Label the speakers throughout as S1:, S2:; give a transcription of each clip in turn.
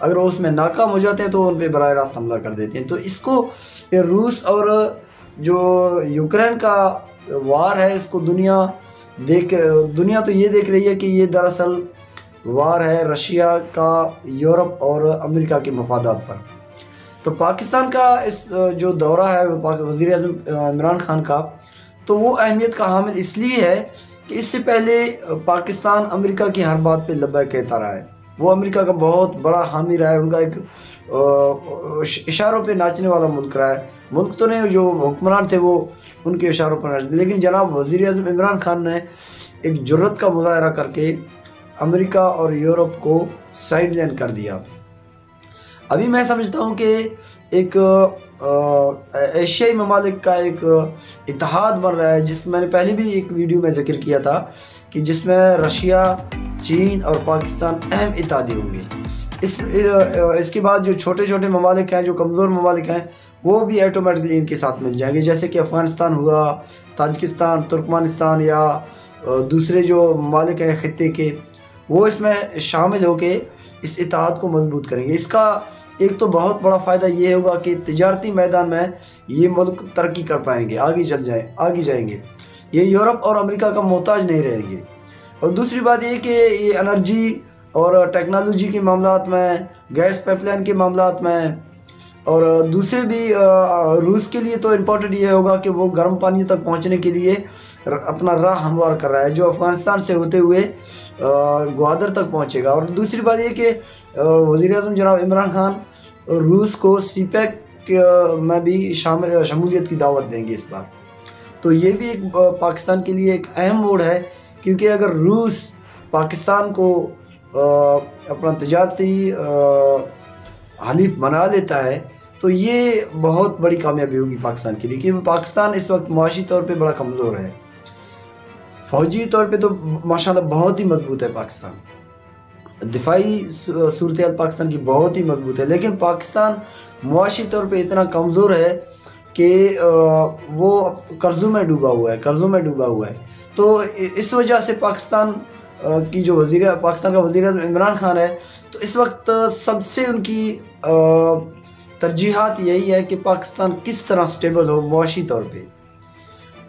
S1: اگر وہ اس میں ناکام ہو جاتے ہیں تو ان پہ براہ راست حملہ کر دیتے ہیں۔ تو اس کو روس اور جو یوکرین کا وار ہے اس کو دنیا تو یہ دیکھ رہی ہے کہ یہ دراصل وار ہے رشیا کا یورپ اور امریکہ کے مفادات پر۔ تو پاکستان کا اس جو دورہ ہے وزیر اعظم عمران خان کا، تو وہ اہمیت کا حامل اس لیے ہے کہ اس سے پہلے پاکستان امریکہ کی ہر بات پہ لبیک کہتا رہا ہے، وہ امریکہ کا بہت بڑا حامی رہا ہے، ان کا ایک اشاروں پہ ناچنے والا ملک رہا ہے۔ ملک تو نہیں، جو حکمران تھے وہ ان کے اشاروں پر ناچتے، لیکن جناب وزیر اعظم عمران خان نے ایک جرت کا مظاہرہ کر کے امریکہ اور یورپ کو سائڈ لائن کر دیا۔ ابھی میں سمجھتا ہوں کہ ایک ایشیائی ممالک کا ایک اتحاد بن رہا ہے، جس میں نے پہلے بھی ایک ویڈیو میں ذکر کیا تھا کہ جس میں رشیا، چین اور پاکستان اہم اتحادی ہوں گے۔ اس کے بعد جو چھوٹے چھوٹے ممالک ہیں، جو کمزور ممالک ہیں، وہ بھی ایٹومیٹکلی ان کے ساتھ مل جائیں گے، جیسے کہ افغانستان ہوا، تاجکستان، ترکمانستان یا دوسرے جو ممالک ہیں خطے کے، وہ اس میں شامل ہو کے اس اتحاد کو مضبوط کریں گے۔ اس کا ایک تو بہت بڑا فائدہ یہ ہوگا کہ تجارتی میدان میں یہ ملک ترقی کر پائیں گے، آگے جائیں گے، یہ یورپ اور امریکہ کا محتاج نہیں رہیں گے۔ اور دوسری بات یہ کہ یہ انرجی اور ٹیکنالوجی کے معاملات میں، گیس پائپ لائن کے معاملات میں، اور دوسرے بھی روس کے لیے تو امپورٹنٹ یہ ہوگا کہ وہ گرم پانی تک پہنچنے کے لیے اپنا راہ ہموار کر رہا ہے، جو افغانستان سے ہوتے ہوئے گوادر تک پہنچے گا۔ اور دوسری بات یہ کہ وزیر اعظم جناب عمران خان روس کو سی پیک میں بھی شمولیت کی دعوت دیں گے اس بار۔ تو یہ بھی ایک پاکستان کے لیے ایک اہم موڑ ہے، کیونکہ اگر روس پاکستان کو اپنا تجارتی حلیف بنا لیتا ہے تو یہ بہت بڑی کامیابی ہوگی پاکستان کے لیے، کیونکہ پاکستان اس وقت معاشی طور پہ بڑا کمزور ہے، فوجی طور پہ تو ماشاءاللہ بہت ہی مضبوط ہے پاکستان، دفاعی صورتحال پاکستان کی بہت ہی مضبوط ہے، لیکن پاکستان معاشی طور پہ اتنا کمزور ہے کہ وہ قرضوں میں ڈوبا ہوا ہے۔ تو اس وجہ سے پاکستان کا وزیر اعظم عمران خان ہے، تو اس وقت سب سے ان کی ترجیحات یہی ہے کہ پاکستان کس طرح سٹیبل ہو معاشی طور پہ۔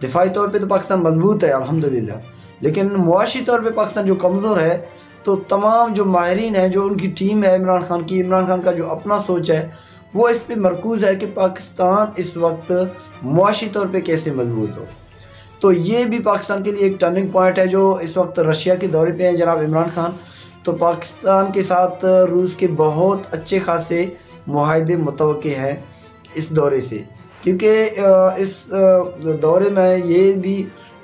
S1: دفاعی طور پہ تو پاکستان مضبوط ہے الحمدللہ، لیکن معاشی طور پہ پاکستان جو کمزور ہے، تو تمام جو ماہرین ہیں، جو ان کی ٹیم ہے عمران خان کا جو اپنا سوچ ہے، وہ اس پہ مرکوز ہے کہ پاکستان اس وقت معاشی طور پہ کیسے مضبوط ہو۔ تو یہ بھی پاکستان کے لیے ایک ٹرننگ پوائنٹ ہے، جو اس وقت رشیا کے دورے پہ ہیں جناب عمران خان، تو پاکستان کے ساتھ روس کے بہت اچھے خاصے معاہدے متوقع ہیں اس دورے سے، کیونکہ اس دورے میں یہ بھی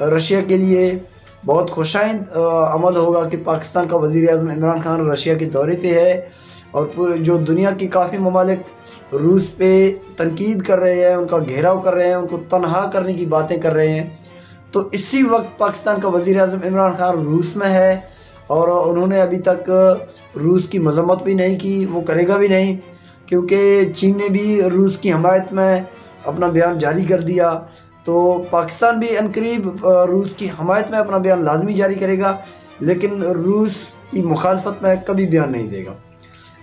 S1: رشیا کے لیے بہت خوشائند عمل ہوگا کہ پاکستان کا وزیر اعظم عمران خان رشیا کے دورے پہ ہے، اور جو دنیا کی کافی ممالک روس پہ تنقید کر رہے ہیں، ان کا گھیراؤ کر رہے ہیں، ان کو تنہا کرنے کی باتیں کر رہے ہیں، تو اسی وقت پاکستان کا وزیر اعظم عمران خان روس میں ہے، اور انہوں نے ابھی تک روس کی مذمت بھی نہیں کی، وہ کرے گا بھی نہیں، کیونکہ چین نے بھی روس کی حمایت میں اپنا بیان جاری کر دیا، تو پاکستان بھی عنقریب روس کی حمایت میں اپنا بیان لازمی جاری کرے گا، لیکن روس کی مخالفت میں کبھی بیان نہیں دے گا۔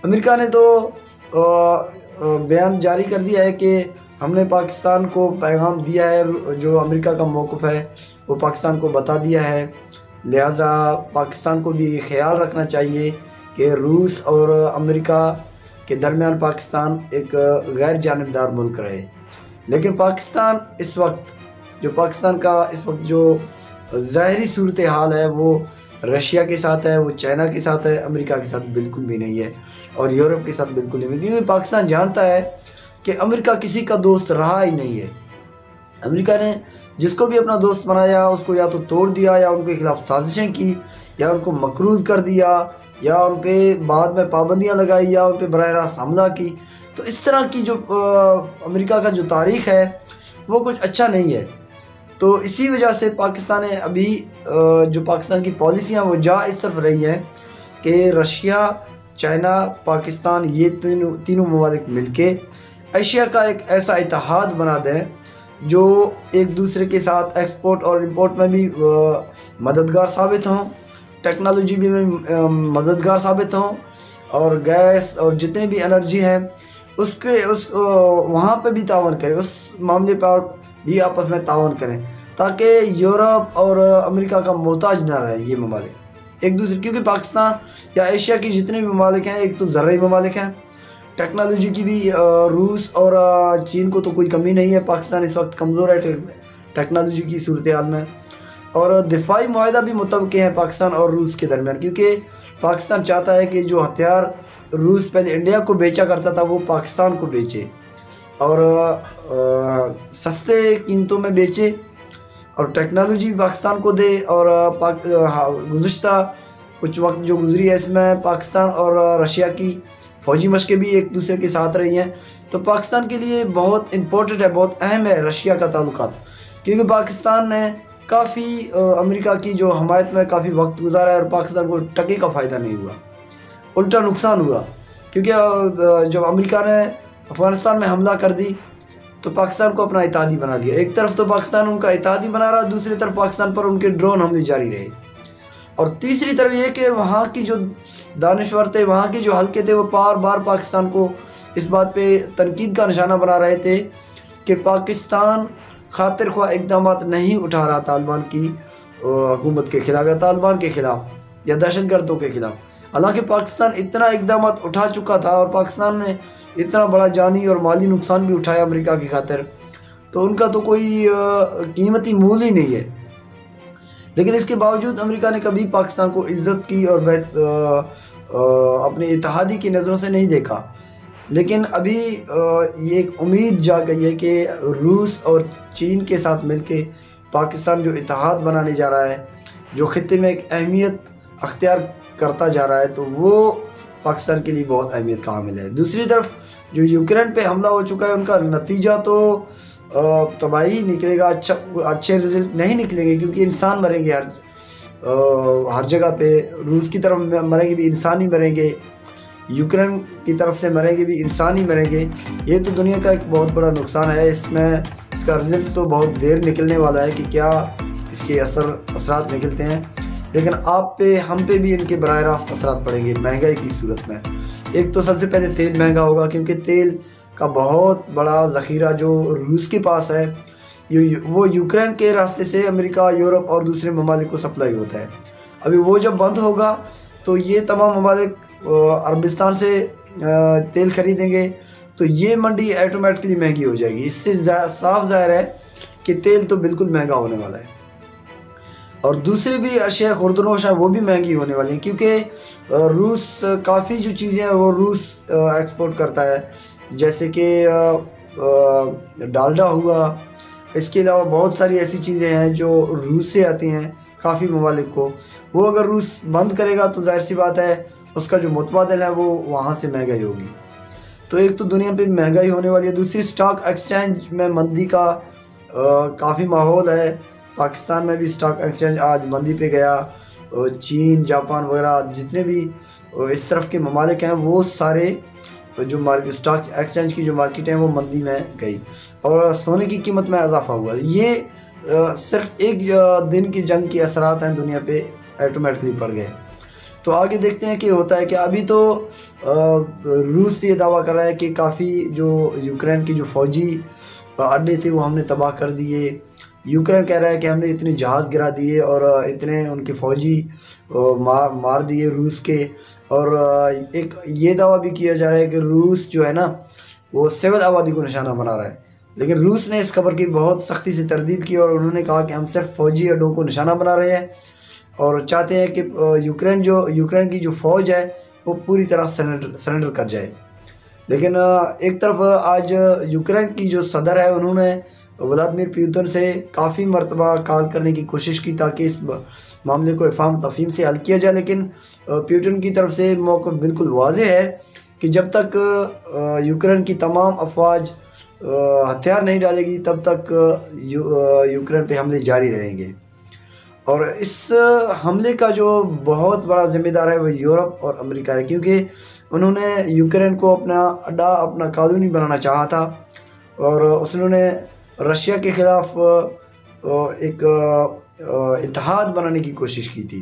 S1: امریکہ نے تو بیان جاری کر دیا ہے کہ ہم نے پاکستان کو پیغام دیا ہے، جو امریکہ کا موقف ہے وہ پاکستان کو بتا دیا ہے، لہٰذا پاکستان کو بھی خیال رکھنا چاہیے کہ روس اور امریکہ کے درمیان پاکستان ایک غیر جانبدار ملک رہے۔ لیکن پاکستان اس وقت جو ظاہری صورتحال ہے وہ رشیا کے ساتھ ہے، وہ چائنا کے ساتھ ہے، امریکہ کے ساتھ بالکل بھی نہیں ہے، اور یورپ کے ساتھ بالکل نہیں ہے، کیونکہ پاکستان جانتا ہے کہ امریکہ کسی کا دوست رہا ہی نہیں ہے۔ امریکہ نے جس کو بھی اپنا دوست بنایا اس کو یا تو توڑ دیا، یا ان کے خلاف سازشیں کی، یا ان کو مقروض کر دیا، یا ان پہ بعد میں پابندیاں لگائی، یا ان پہ براہ راست حملہ کی۔ تو اس طرح کی جو امریکہ کا جو تاریخ ہے وہ کچھ اچھا نہیں ہے۔ تو اسی وجہ سے پاکستان نے ابھی جو پاکستان کی پالیسیاں وہ اس طرف رہی ہیں کہ رشیا، چائنا، پاکستان، یہ تینوں ممالک مل کے ایشیا کا ایک ایسا اتحاد بنا دیں جو ایک دوسرے کے ساتھ ایکسپورٹ اور امپورٹ میں بھی مددگار ثابت ہوں، ٹیکنالوجی بھی مددگار ثابت ہوں، اور گیس اور جتنی بھی انرجی ہے وہاں پہ بھی تعاون کریں، اس معاملے پر بھی آپس میں تعاون کریں، تاکہ یورپ اور امریکہ کا محتاج نہ رہے یہ ممالک ایک دوسرے، کیونکہ پاکستان یا ایشیا کی جتنے بھی ممالک ہیں ایک تو زرعی ممالک ہیں، ٹیکنالوجی کی بھی روس اور چین کو تو کوئی کمی نہیں ہے، پاکستان اس وقت کمزور ہے ٹیکنالوجی کی صورتحال میں، اور دفاعی معاہدہ بھی متفق ہیں پاکستان اور روس کے درمیان، کیونکہ پاکستان چاہتا ہے کہ جو ہتھیار روس پہلے انڈیا کو بیچا کرتا تھا وہ پاکستان کو بیچے اور سستے قیمتوں میں بیچے، اور ٹیکنالوجی بھی پاکستان کو دے، اور گزشتہ کچھ وقت جو گزری ہے اس میں پاکستان اور رشیا کی فوجی مشقیں بھی ایک دوسرے کے ساتھ رہی ہیں، تو پاکستان کے لیے بہت امپورٹنٹ ہے، بہت اہم ہے رشیا کا تعلقات، کیونکہ پاکستان نے کافی امریکہ کی جو حمایت میں کافی وقت گزارا ہے اور پاکستان کو ٹکے کا فائدہ نہیں ہوا، الٹا نقصان ہوا، کیونکہ جب امریکہ نے افغانستان میں حملہ کر دی تو پاکستان کو اپنا اتحادی بنا دیا، ایک طرف تو پاکستان ان کا اتحادی بنا رہا، دوسری طرف پاکستان پر ان کے ڈرون حملے جاری رہے، اور تیسری طرف یہ کہ وہاں کی جو دانشور تھے، وہاں کے جو حلقے تھے، وہ بار بار پاکستان کو اس بات پہ تنقید کا نشانہ بنا رہے تھے کہ پاکستان خاطر خواہ اقدامات نہیں اٹھا رہا طالبان کی حکومت کے خلاف یا طالبان کے خلاف یا دہشت گردوں کے خلاف، حالانکہ پاکستان اتنا اقدامات اٹھا چکا تھا اور پاکستان نے اتنا بڑا جانی اور مالی نقصان بھی اٹھایا امریکہ کی خاطر، تو ان کا تو کوئی قیمتی مول ہی نہیں ہے، لیکن اس کے باوجود امریکہ نے کبھی پاکستان کو عزت کی اور اپنے اتحادی کی نظروں سے نہیں دیکھا، لیکن ابھی یہ ایک امید جاگ گئی ہے کہ روس اور چین کے ساتھ مل کے پاکستان جو اتحاد بنانے جا رہا ہے، جو خطے میں ایک اہمیت اختیار کرتا جا رہا ہے، تو وہ پاکستان کے لیے بہت اہمیت کا حامل ہے۔ دوسری طرف جو یوکرین پہ حملہ ہو چکا ہے ان کا نتیجہ تو تباہی نکلے گا، اچھے رزلٹ نہیں نکلیں گے، کیونکہ انسان مریں گے ہر جگہ پہ، روس کی طرف مریں گے بھی انسان ہی مریں گے، یوکرین کی طرف سے مریں گے بھی انسان ہی مریں گے، یہ تو دنیا کا ایک بہت بڑا نقصان ہے، اس کا رزلٹ تو بہت دیر نکلنے والا ہے کہ کیا اس کے اثرات نکلتے ہیں، لیکن آپ پہ ہم پہ بھی ان کے براہ راست اثرات پڑیں گے مہنگائی کی صورت میں۔ ایک تو سب سے پہلے تیل مہنگا ہوگا، کیونکہ تیل کا بہت بڑا ذخیرہ جو روس کے پاس ہے وہ یوکرین کے راستے سے امریکہ، یورپ اور دوسرے ممالک کو سپلائی ہوتا ہے، ابھی وہ جب بند ہوگا تو یہ تمام ممالک عربستان سے تیل خریدیں گے، تو یہ منڈی آٹومیٹکلی مہنگی ہو جائے گی، اس سے صاف ظاہر ہے کہ تیل تو بالکل مہنگا ہونے والا ہے، اور دوسری بھی اشیاء خوردنوش ہیں وہ بھی مہنگی ہونے والی ہیں، کیونکہ روس کافی جو چیزیں ہیں وہ روس ایکسپورٹ کرتا ہے، جیسے کہ ڈالڈا ہوا، اس کے علاوہ بہت ساری ایسی چیزیں ہیں جو روس سے آتی ہیں کافی ممالک کو، وہ اگر روس بند کرے گا تو ظاہر سی بات ہے اس کا جو متبادل ہے وہ وہاں سے مہنگائی ہوگی، تو ایک تو دنیا پہ مہنگائی ہونے والی ہے، دوسری اسٹاک ایکسچینج میں مندی کا کافی ماحول ہے، پاکستان میں بھی اسٹاک ایکسچینج آج مندی پہ گیا، چین، جاپان وغیرہ جتنے بھی اس طرف کے ممالک ہیں وہ سارے جو اسٹاک ایکسچینج کی جو مارکیٹ ہیں وہ مندی میں گئی، اور سونے کی قیمت میں اضافہ ہوا، یہ صرف ایک دن کی جنگ کے اثرات ہیں دنیا پہ آٹومیٹکلی پڑ گئے۔ تو آگے دیکھتے ہیں کہ ہوتا ہے کہ ابھی تو روس یہ دعویٰ کر رہا ہے کہ کافی جو یوکرین کی جو فوجی اڈے تھے وہ ہم نے تباہ کر دیے، یوکرین کہہ رہا ہے کہ ہم نے اتنے جہاز گرا دیے اور اتنے ان کے فوجی مار دیے روس کے، اور ایک یہ دعویٰ بھی کیا جا رہا ہے کہ روس جو ہے نا وہ سول آبادی کو نشانہ بنا رہا ہے، لیکن روس نے اس خبر کی بہت سختی سے تردید کی اور انہوں نے کہا کہ ہم صرف فوجی اڈوں کو نشانہ بنا رہے ہیں اور چاہتے ہیں کہ یوکرین کی جو فوج ہے وہ پوری طرح سرنڈر کر جائے، لیکن ایک طرف آج یوکرین کی جو صدر ہے انہوں نے ولادیمیر پوتن سے کافی مرتبہ کال کرنے کی کوشش کی تاکہ اس معاملے کو افہام تفہیم سے حل کیا جائے، لیکن پوتن کی طرف سے موقف بالکل واضح ہے کہ جب تک یوکرین کی تمام افواج ہتھیار نہیں ڈالے گی تب تک یوکرین پہ حملے جاری رہیں گے، اور اس حملے کا جو بہت بڑا ذمہ دار ہے وہ یورپ اور امریکہ ہے، کیونکہ انہوں نے یوکرین کو اپنا اڈا، اپنا کالونی بنانا چاہا تھا، اور انہوں نے رشیا کے خلاف ایک اتحاد بنانے کی کوشش کی تھی۔